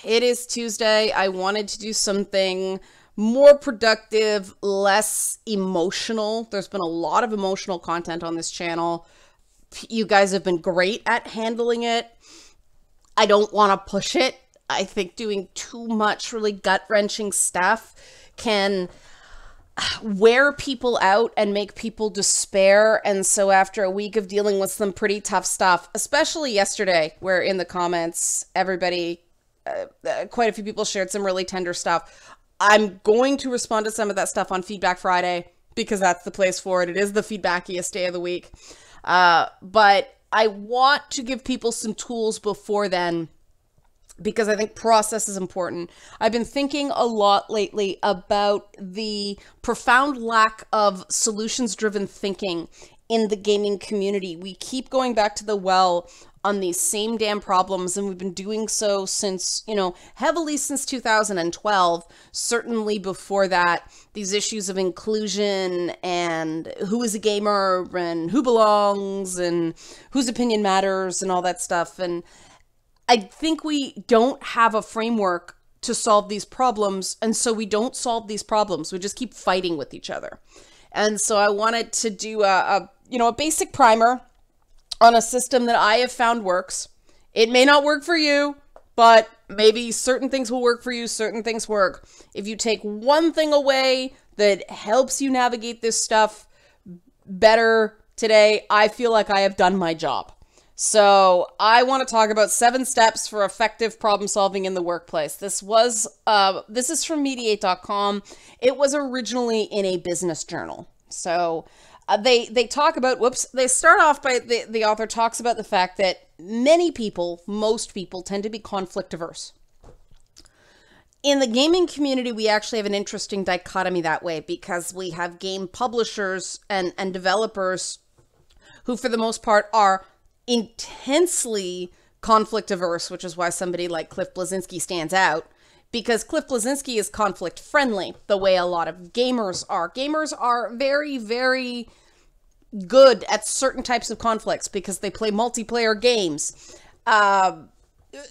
It is Tuesday. I wanted to do something more productive, less emotional. There's been a lot of emotional content on this channel. You guys have been great at handling it. I don't want to push it. I think doing too much really gut-wrenching stuff can wear people out and make people despair. And so after a week of dealing with some pretty tough stuff, especially yesterday, where in the comments, everybody, quite a few people shared some really tender stuff. I'm going to respond to some of that stuff on Feedback Friday because that's the place for it. It is the feedbackiest day of the week. But I want to give people some tools before then, because I think process is important. I've been thinking a lot lately about the profound lack of solutions-driven thinking in the gaming community. We keep going back to the well on these same damn problems, and we've been doing so since, heavily since 2012. Certainly before that, these issues of inclusion and who is a gamer and who belongs and whose opinion matters and all that stuff. And I think we don't have a framework to solve these problems, and so we don't solve these problems. We just keep fighting with each other. And so I wanted to do a basic primer on a system that I have found works. It may not work for you, but maybe certain things will work for you, certain things work. If you take one thing away that helps you navigate this stuff better today, I feel like I have done my job. So I want to talk about 7 steps for effective problem solving in the workplace. This is from mediate.com. It was originally in a business journal. So they talk about, they start off by, the author talks about the fact that most people tend to be conflict averse. In the gaming community, we actually have an interesting dichotomy that way, because we have game publishers and developers who for the most part are intensely conflict averse, which is why somebody like Cliff Bleszinski stands out, because Cliff Bleszinski is conflict friendly the way a lot of gamers are. Gamers are very, very good at certain types of conflicts because they play multiplayer games.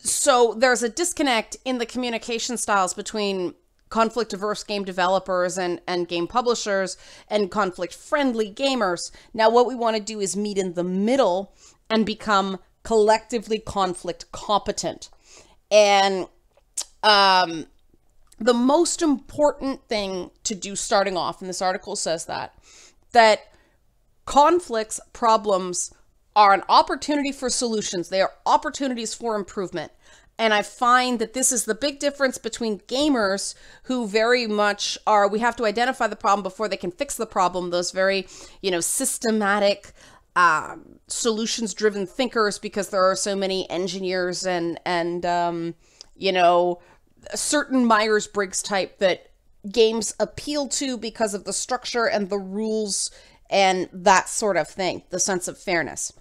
So there's a disconnect in the communication styles between conflict averse game developers and game publishers and conflict friendly gamers. Now what we want to do is meet in the middle and become collectively conflict competent. And the most important thing to do starting off, and this article says that conflicts, problems are an opportunity for solutions. They are opportunities for improvement. And I find that this is the big difference between gamers who very much are, we have to identify the problem before they can fix the problem. Those very, systematic, solutions-driven thinkers, because there are so many engineers and certain Myers-Briggs type that games appeal to because of the structure and the rules and that sort of thing, the sense of fairness.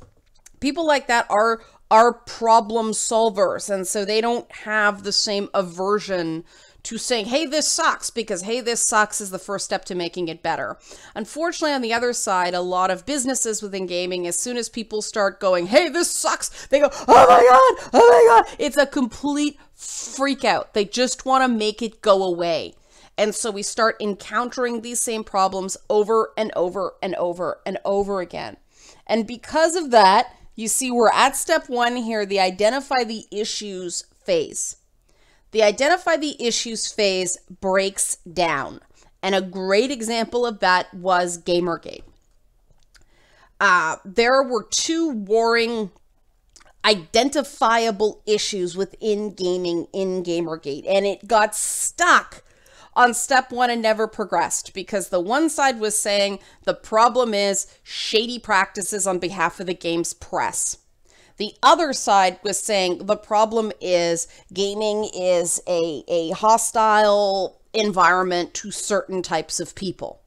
People like that are problem solvers, and so they don't have the same aversion to saying, hey, this sucks, because hey, this sucks is the first step to making it better. Unfortunately, on the other side, a lot of businesses within gaming, as soon as people start going, hey, this sucks, they go, oh my God, it's a complete freak out. They just want to make it go away. And so we start encountering these same problems over and over and over and over again. And because of that, you see we're at step 1 here, the identify the issues phase. The identify the issues phase breaks down. And a great example of that was Gamergate. There were 2 warring identifiable issues within gaming in Gamergate, and it got stuck on step 1 and never progressed, because the one side was saying the problem is shady practices on behalf of the game's press. The other side was saying the problem is gaming is a hostile environment to certain types of people.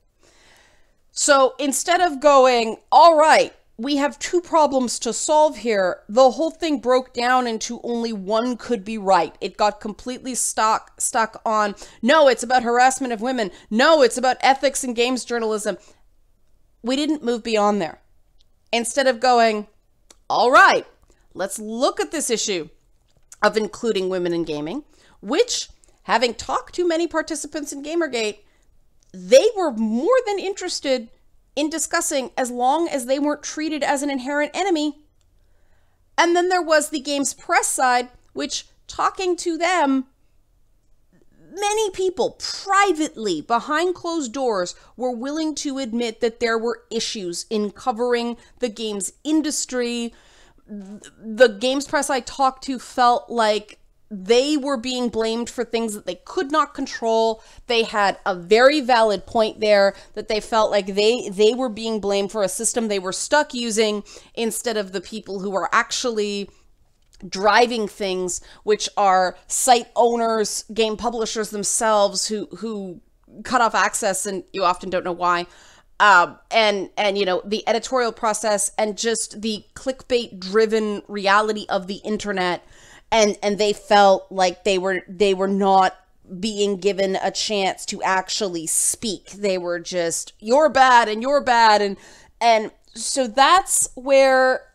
So instead of going, all right, we have 2 problems to solve here, the whole thing broke down into only one could be right. It got completely stuck on, no, it's about harassment of women. No, it's about ethics and games journalism. We didn't move beyond there. Instead of going, all right, let's look at this issue of including women in gaming. which, having talked to many participants in Gamergate, they were more than interested in discussing as long as they weren't treated as an inherent enemy. And then there was the game's press side, which, talking to them, many people privately, behind closed doors, were willing to admit that there were issues in covering the game's industry. The games press I talked to felt like they were being blamed for things that they could not control. They had a very valid point there, that they felt like they were being blamed for a system they were stuck using instead of the people who are actually driving things, which are site owners, game publishers themselves, who cut off access, and you often don't know why. And you know, the editorial process and just the clickbait driven reality of the internet. And they felt like they were not being given a chance to actually speak. They were just, you're bad and you're bad. And so that's where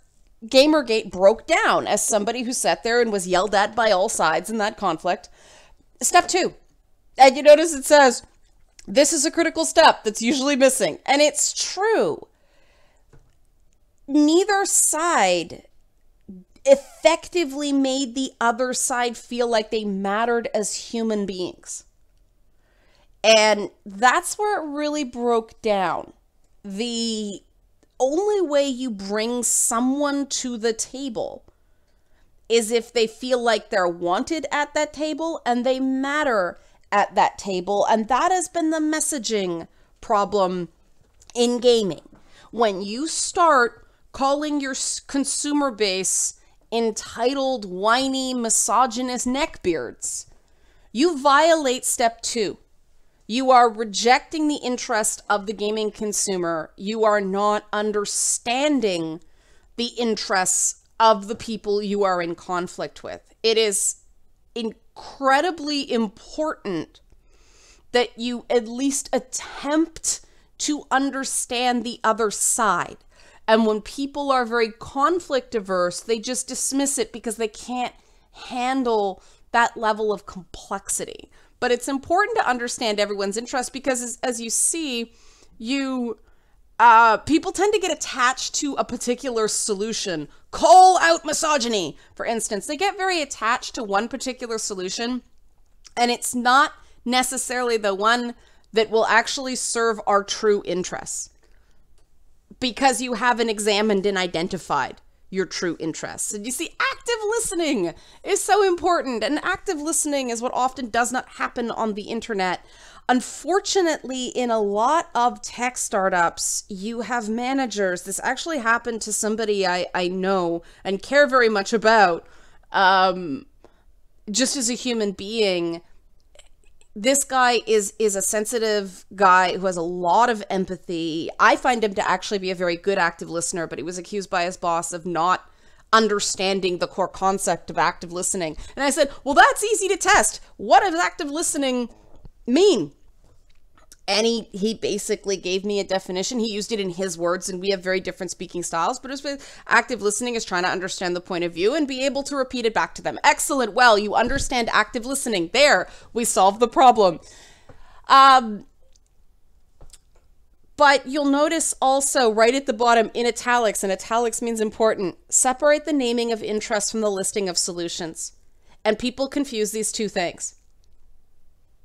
Gamergate broke down, as somebody who sat there and was yelled at by all sides in that conflict. Step 2. And you notice it says, this is a critical step that's usually missing. And it's true. Neither side effectively made the other side feel like they mattered as human beings. And that's where it really broke down. The only way you bring someone to the table is if they feel like they're wanted at that table and they matter at that table. And that has been the messaging problem in gaming. When you start calling your consumer base entitled, whiny, misogynist neckbeards, you violate step 2. You are rejecting the interest of the gaming consumer. You are not understanding the interests of the people you are in conflict with. It is incredibly important that you at least attempt to understand the other side. And when people are very conflict averse, they just dismiss it because they can't handle that level of complexity. But it's important to understand everyone's interest because, as you see, people tend to get attached to a particular solution. Call out misogyny, for instance. They get very attached to one particular solution, and it's not necessarily the one that will actually serve our true interests, because you haven't examined and identified your true interests. And you see, active listening is so important, and active listening is what often does not happen on the internet. Unfortunately, in a lot of tech startups, you have managers. This actually happened to somebody I know and care very much about, just as a human being. This guy is a sensitive guy who has a lot of empathy. I find him to actually be a very good active listener, but he was accused by his boss of not understanding the core concept of active listening. And I said, well, that's easy to test. What does active listening mean? And he basically gave me a definition. He used it in his words, and we have very different speaking styles, but active listening is trying to understand the point of view and be able to repeat it back to them. Excellent. Well, you understand active listening. There, we solved the problem. But you'll notice also right at the bottom in italics, and italics means important, separate the naming of interest from the listing of solutions. And people confuse these two things.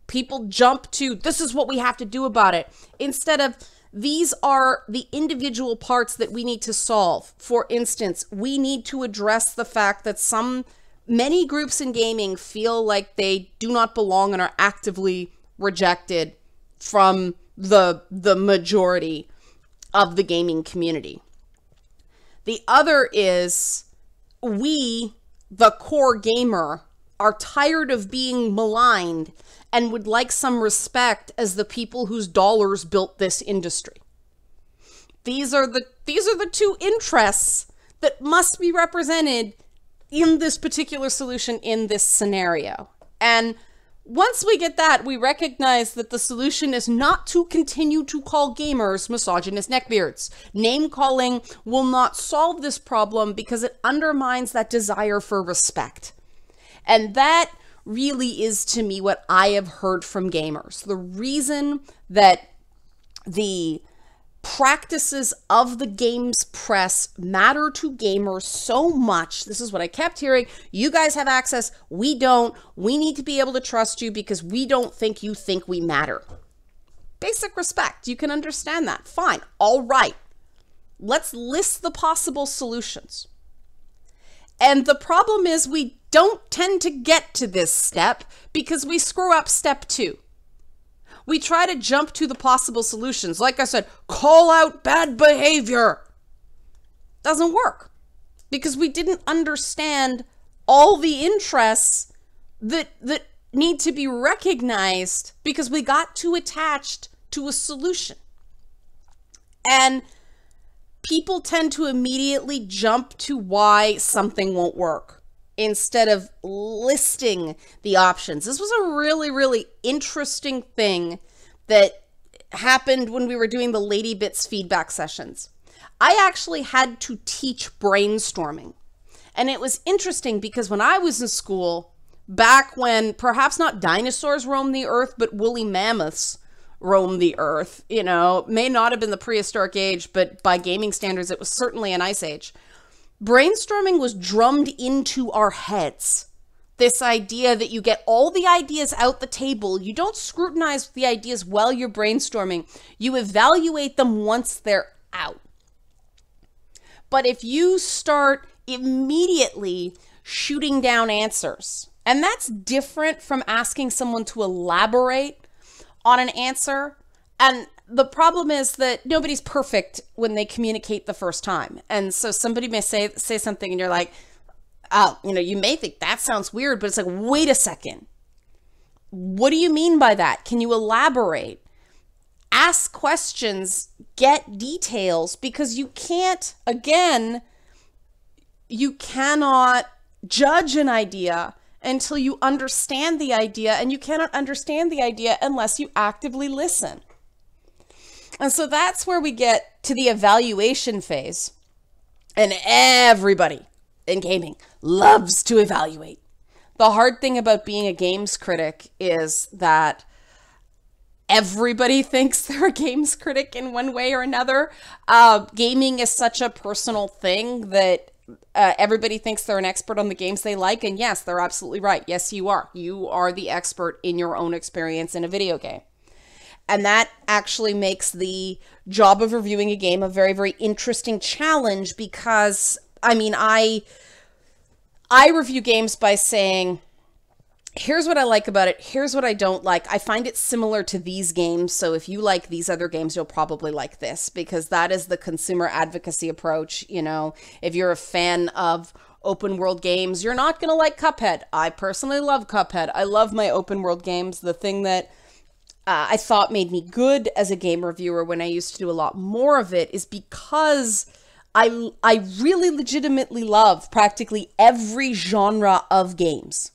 People jump to, this is what we have to do about it, instead of, these are the individual parts that we need to solve. For instance, we need to address the fact that many groups in gaming feel like they do not belong and are actively rejected from the majority of the gaming community. The other is, we, the core gamer, are tired of being maligned and would like some respect as the people whose dollars built this industry. These are the two interests that must be represented in this particular solution, in this scenario. And once we get that, we recognize that the solution is not to continue to call gamers misogynist neckbeards. Name calling will not solve this problem because it undermines that desire for respect. And that really is to me what I have heard from gamers. The reason that the practices of the games press matter to gamers so much. This is what I kept hearing. You guys have access. We don't. We need to be able to trust you because we don't think you think we matter. Basic respect. You can understand that. Fine. All right. Let's list the possible solutions. And the problem is we don't tend to get to this step because we screw up step 2. We try to jump to the possible solutions. Like I said, call out bad behavior. Doesn't work because we didn't understand all the interests that need to be recognized because we got too attached to a solution. And people tend to immediately jump to why something won't work instead of listing the options. This was a really, really interesting thing that happened when we were doing the Lady Bits feedback sessions. I actually had to teach brainstorming. And it was interesting because when I was in school, back when perhaps not dinosaurs roamed the earth, but woolly mammoths roamed the earth, you know, may not have been the prehistoric age, but by gaming standards, it was certainly an ice age. Brainstorming was drummed into our heads. This idea that you get all the ideas out the table. You don't scrutinize the ideas while you're brainstorming. You evaluate them once they're out. But if you start immediately shooting down answers, and that's different from asking someone to elaborate on an answer, and the problem is that nobody's perfect when they communicate the first time. And so somebody may say something and you're like, oh, you know, you may think that sounds weird, but it's like, wait a second. What do you mean by that? Can you elaborate? Ask questions, get details, because you can't, again, you cannot judge an idea until you understand the idea, and you cannot understand the idea unless you actively listen. And so that's where we get to the evaluation phase. And everybody in gaming loves to evaluate. The hard thing about being a games critic is that everybody thinks they're a games critic in one way or another. Gaming is such a personal thing that everybody thinks they're an expert on the games they like. And yes, they're absolutely right. Yes, you are. You are the expert in your own experience in a video game. And that actually makes the job of reviewing a game a very, very interesting challenge because, I mean, I review games by saying, here's what I like about it. Here's what I don't like. I find it similar to these games. So if you like these other games, you'll probably like this because that is the consumer advocacy approach. You know, if you're a fan of open world games, you're not going to like Cuphead. I personally love Cuphead. I love my open world games. The thing that I thought made me good as a game reviewer when I used to do a lot more of it is because I really legitimately love practically every genre of games.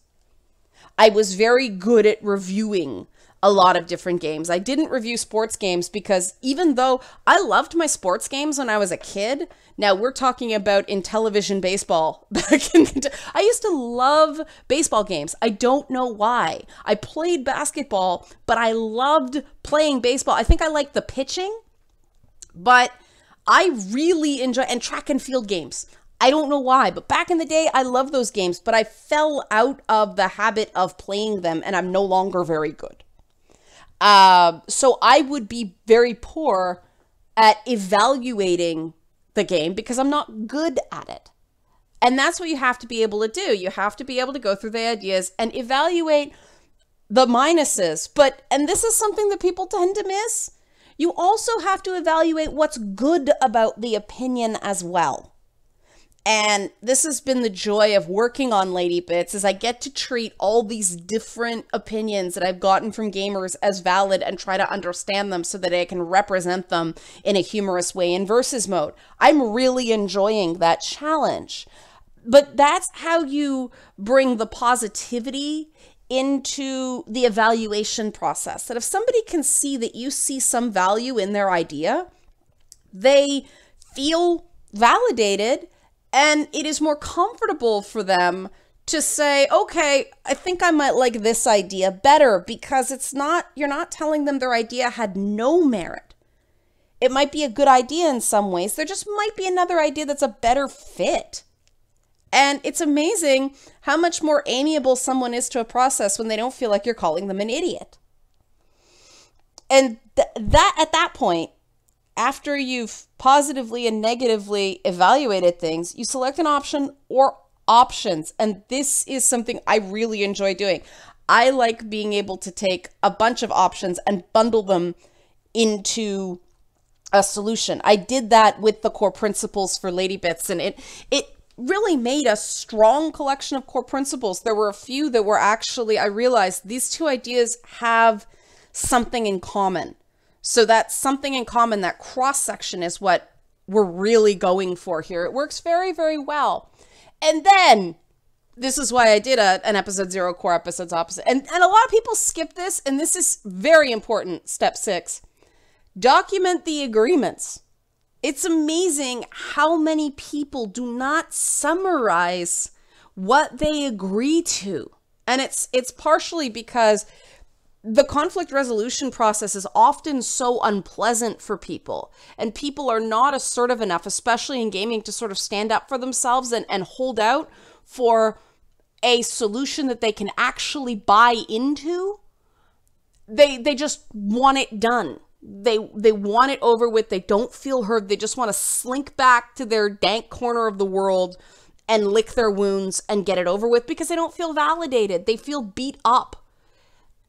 I was very good at reviewing a lot of different games. I didn't review sports games because even though I loved my sports games when I was a kid, now we're talking about in television baseball. I used to love baseball games. I don't know why. I played basketball, but I loved playing baseball. I think I liked the pitching, but I really enjoy, and track and field games. I don't know why, but back in the day, I loved those games, but I fell out of the habit of playing them, and I'm no longer very good. So I would be very poor at evaluating the game because I'm not good at it. And that's what you have to be able to do. You have to be able to go through the ideas and evaluate the minuses. And this is something that people tend to miss. You also have to evaluate what's good about the opinion as well. And this has been the joy of working on Lady Bits, is I get to treat all these different opinions that I've gotten from gamers as valid and try to understand them so that I can represent them in a humorous way in versus mode. I'm really enjoying that challenge. But that's how you bring the positivity into the evaluation process. That if somebody can see that you see some value in their idea, they feel validated. And it is more comfortable for them to say, okay, I think I might like this idea better, because you're not telling them their idea had no merit. It might be a good idea in some ways. There just might be another idea that's a better fit. And it's amazing how much more amiable someone is to a process when they don't feel like you're calling them an idiot. And that at that point, after you've positively and negatively evaluated things, you select an option or options. And this is something I really enjoy doing. I like being able to take a bunch of options and bundle them into a solution. I did that with the core principles for Lady Bits, and it really made a strong collection of core principles. There were a few that were actually, I realized these two ideas have something in common. So that something in common, that cross-section, is what we're really going for here. It works very, very well. And then, this is why I did an episode 0 core, episodes opposite. And a lot of people skip this, and this is very important. Step 6, document the agreements. It's amazing how many people do not summarize what they agree to. And it's partially because the conflict resolution process is often so unpleasant for people, and people are not assertive enough, especially in gaming, to sort of stand up for themselves and hold out for a solution that they can actually buy into. They just want it done. They want it over with. They don't feel heard. They just want to slink back to their dank corner of the world and lick their wounds and get it over with, because they don't feel validated. They feel beat up.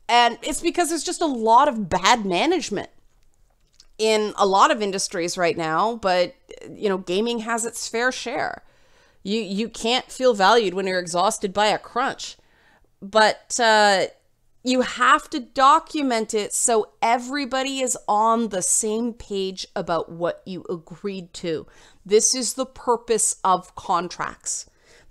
And it's because there's just a lot of bad management in a lot of industries right now. But, you know, gaming has its fair share. You can't feel valued when you're exhausted by a crunch. But you have to document it so everybody is on the same page about what you agreed to. This is the purpose of contracts.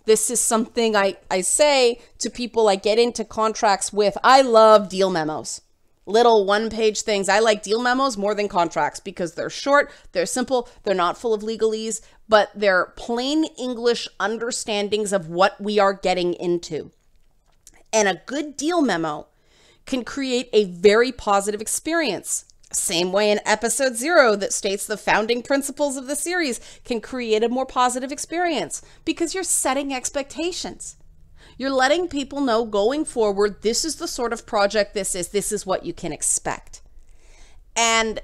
This is something I say to people I get into contracts with. I love deal memos. Little one-page things. I like deal memos more than contracts because they're short, they're simple, they're not full of legalese, but they're plain English understandings of what we are getting into. And a good deal memo can create a very positive experience. Same way in episode 0 that states the founding principles of the series can create a more positive experience, because you're setting expectations. You're letting people know going forward, this is the sort of project this is what you can expect. And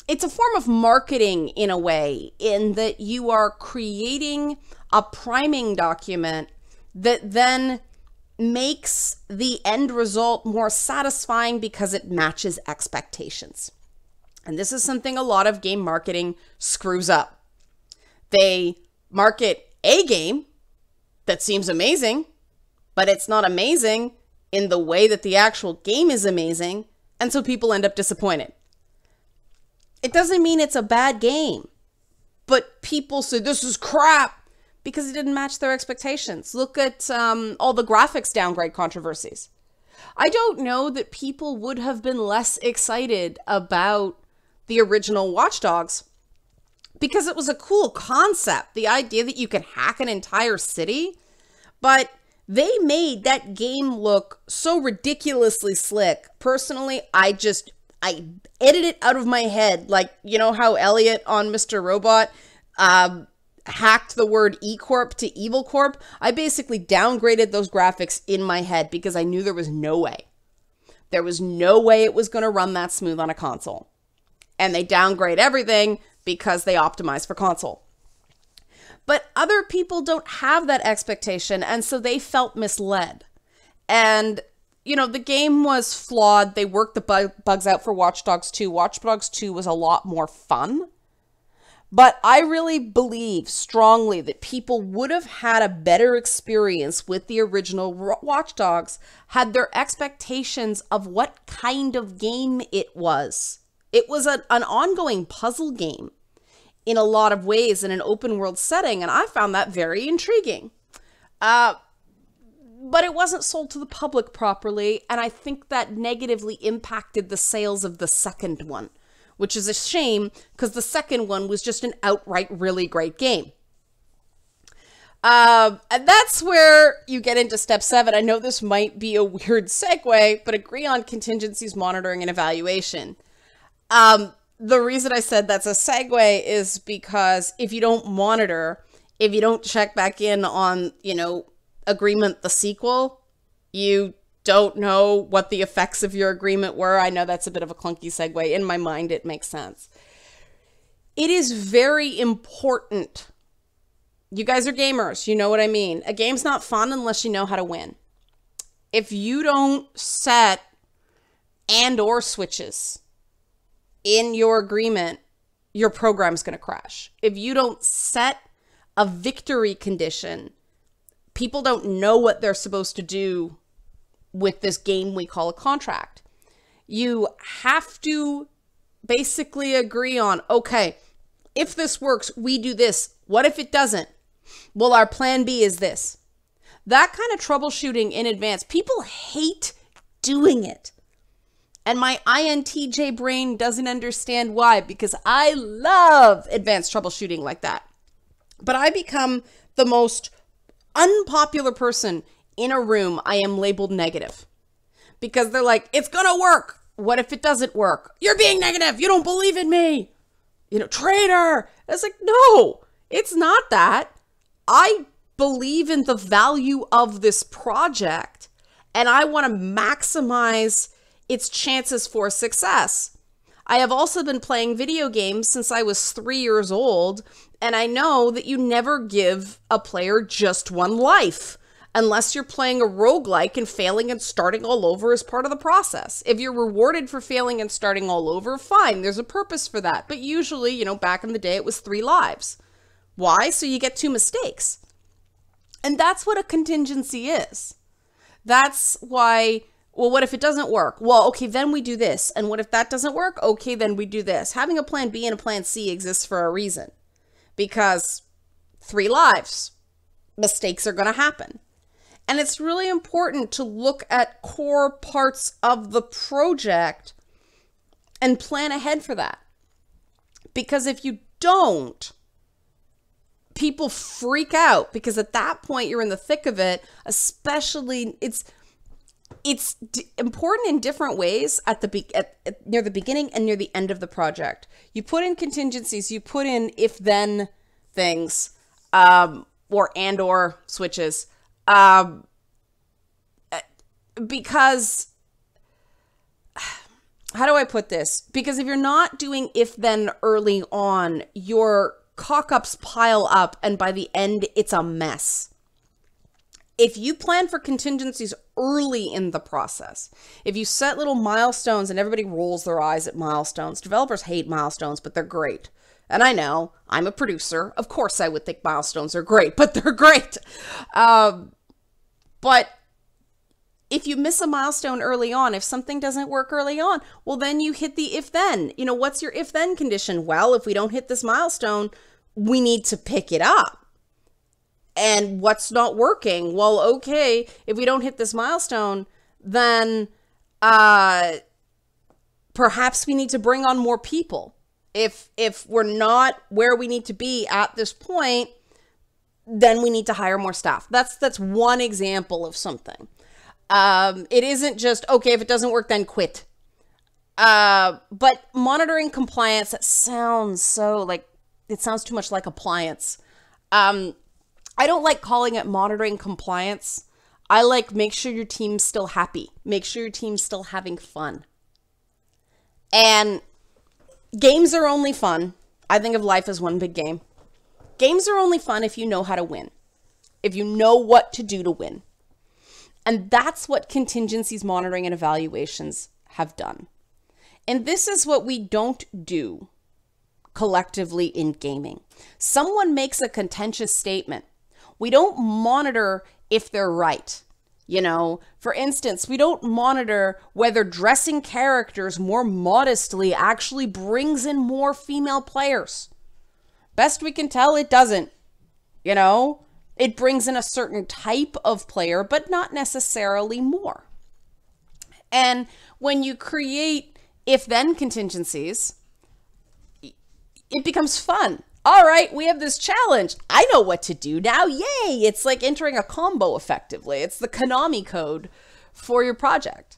it's a form of marketing in a way, in that you are creating a priming document that then makes the end result more satisfying because it matches expectations. And this is something a lot of game marketing screws up. They market a game that seems amazing, but it's not amazing in the way that the actual game is amazing, and so people end up disappointed. It doesn't mean it's a bad game, but people say this is crap because it didn't match their expectations. Look at all the graphics downgrade controversies. I don't know that people would have been less excited about the original Watch Dogs because it was a cool concept, the idea that you could hack an entire city, but they made that game look so ridiculously slick. Personally, I edit it out of my head. Like, you know how Elliot on Mr. Robot hacked the word E-Corp to Evil Corp? I basically downgraded those graphics in my head because I knew there was no way. There was no way it was going to run that smooth on a console. And they downgrade everything because they optimize for console. But other people don't have that expectation, and so they felt misled. And, you know, the game was flawed. They worked the bugs out for Watch Dogs 2. Watch Dogs 2 was a lot more fun. But I really believe strongly that people would have had a better experience with the original Watch Dogs had their expectations of what kind of game it was. It was an ongoing puzzle game in a lot of ways in an open world setting, and I found that very intriguing. But it wasn't sold to the public properly, and I think that negatively impacted the sales of the second one, which is a shame because the second one was just an outright really great game. And that's where you get into step 7. I know this might be a weird segue, but agree on contingencies, monitoring, and evaluation. The reason I said that's a segue is because if you don't monitor, if you don't check back in on, agreement, the sequel, you don't know what the effects of your agreement were. I know that's a bit of a clunky segue. In my mind, it makes sense. It is very important. You guys are gamers. You know what I mean. A game's not fun unless you know how to win. If you don't set and/or switches in your agreement, your program's going to crash. If you don't set a victory condition, people don't know what they're supposed to do with this game we call a contract. You have to basically agree on, okay, if this works, we do this. What if it doesn't? Well, our plan B is this. That kind of troubleshooting in advance, people hate doing it. And my INTJ brain doesn't understand why, because I love advanced troubleshooting like that. But I become the most unpopular person in a room. I am labeled negative because they're like, it's gonna work. What if it doesn't work? You're being negative. You don't believe in me. Traitor. It's like, no, it's not that. I believe in the value of this project and I want to maximize its chances for success. I have also been playing video games since I was 3 years old, and I know that you never give a player just one life unless you're playing a roguelike and failing and starting all over as part of the process. If you're rewarded for failing and starting all over, fine, there's a purpose for that. But usually, back in the day, it was 3 lives. Why? So you get 2 mistakes. And that's what a contingency is. That's why, well, what if it doesn't work? Well, okay, then we do this. And what if that doesn't work? Okay, then we do this. Having a plan B and a plan C exists for a reason. Because 3 lives, mistakes are going to happen. And it's really important to look at core parts of the project and plan ahead for that. Because if you don't, people freak out, because at that point you're in the thick of it. Especially, it's important in different ways near the beginning and near the end of the project. You put in contingencies, you put in if-then things, or and/or switches, because, how do I put this? Because if you're not doing if-then early on, your cock-ups pile up, and by the end, it's a mess. If you plan for contingencies early in the process, if you set little milestones, and everybody rolls their eyes at milestones. Developers hate milestones, but they're great. And I know, I'm a producer. Of course I would think milestones are great, but they're great. But if you miss a milestone early on, if something doesn't work early on, well, then you hit the if-then. What's your if-then condition? Well, if we don't hit this milestone, we need to pick it up. And what's not working? Well, okay, if we don't hit this milestone, then perhaps we need to bring on more people. If we're not where we need to be at this point, then we need to hire more staff. That's one example of something. It isn't just, okay, if it doesn't work, then quit. But monitoring compliance, that sounds so it sounds too much like appliance. I don't like calling it monitoring compliance. I like make sure your team's still happy. Make sure your team's still having fun. And games are only fun. I think of life as one big game. Games are only fun if you know how to win. If you know what to do to win. And that's what contingencies, monitoring, and evaluations have done. And this is what we don't do collectively in gaming. Someone makes a contentious statement. We don't monitor if they're right. For instance, we don't monitor whether dressing characters more modestly actually brings in more female players. Best we can tell, it doesn't. It brings in a certain type of player, but not necessarily more. And when you create if-then contingencies, it becomes fun. all right, we have this challenge. I know what to do now. Yay. It's like entering a combo effectively. It's the Konami code for your project.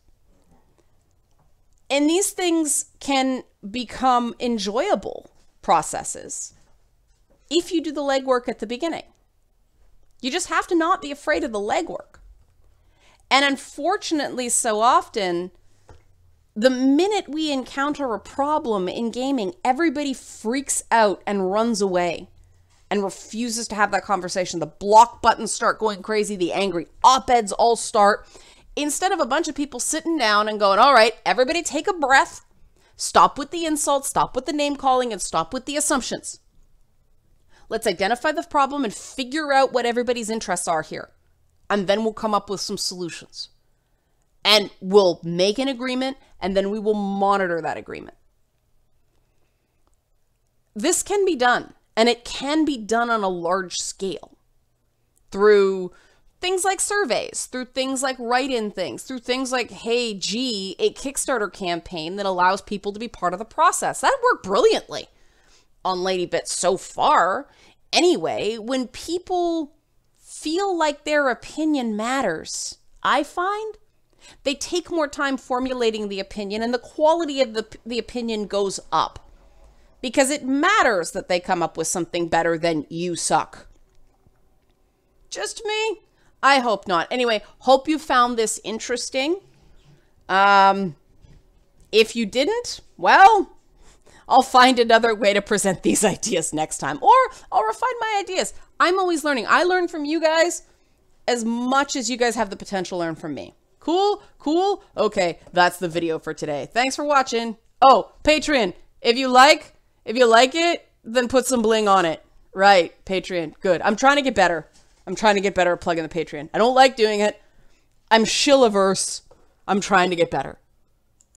And these things can become enjoyable processes if you do the legwork at the beginning. You just have to not be afraid of the legwork. And unfortunately, so often, the minute we encounter a problem in gaming, everybody freaks out and runs away and refuses to have that conversation. The block buttons start going crazy. The angry op-eds all start. Instead of a bunch of people sitting down and going, all right, everybody take a breath. Stop with the insults, stop with the name calling, and stop with the assumptions. Let's identify the problem and figure out what everybody's interests are here. And then we'll come up with some solutions. And we'll make an agreement, and then we will monitor that agreement. This can be done, and it can be done on a large scale through things like surveys, through things like write-in things, through things like, hey, gee, a Kickstarter campaign that allows people to be part of the process. That worked brilliantly on LadyBit so far. Anyway, when people feel like their opinion matters, I find they take more time formulating the opinion, and the quality of the opinion goes up because it matters that they come up with something better than you suck. Just me? I hope not. Anyway, hope you found this interesting. If you didn't, well, I'll find another way to present these ideas next time, or I'll refine my ideas. I'm always learning. I learn from you guys as much as you guys have the potential to learn from me. Cool? Cool? Okay, that's the video for today. Thanks for watching. Oh, Patreon. If you like it, then put some bling on it. Right, Patreon. Good. I'm trying to get better. I'm trying to get better at plugging the Patreon. I don't like doing it. I'm shill-averse. I'm trying to get better.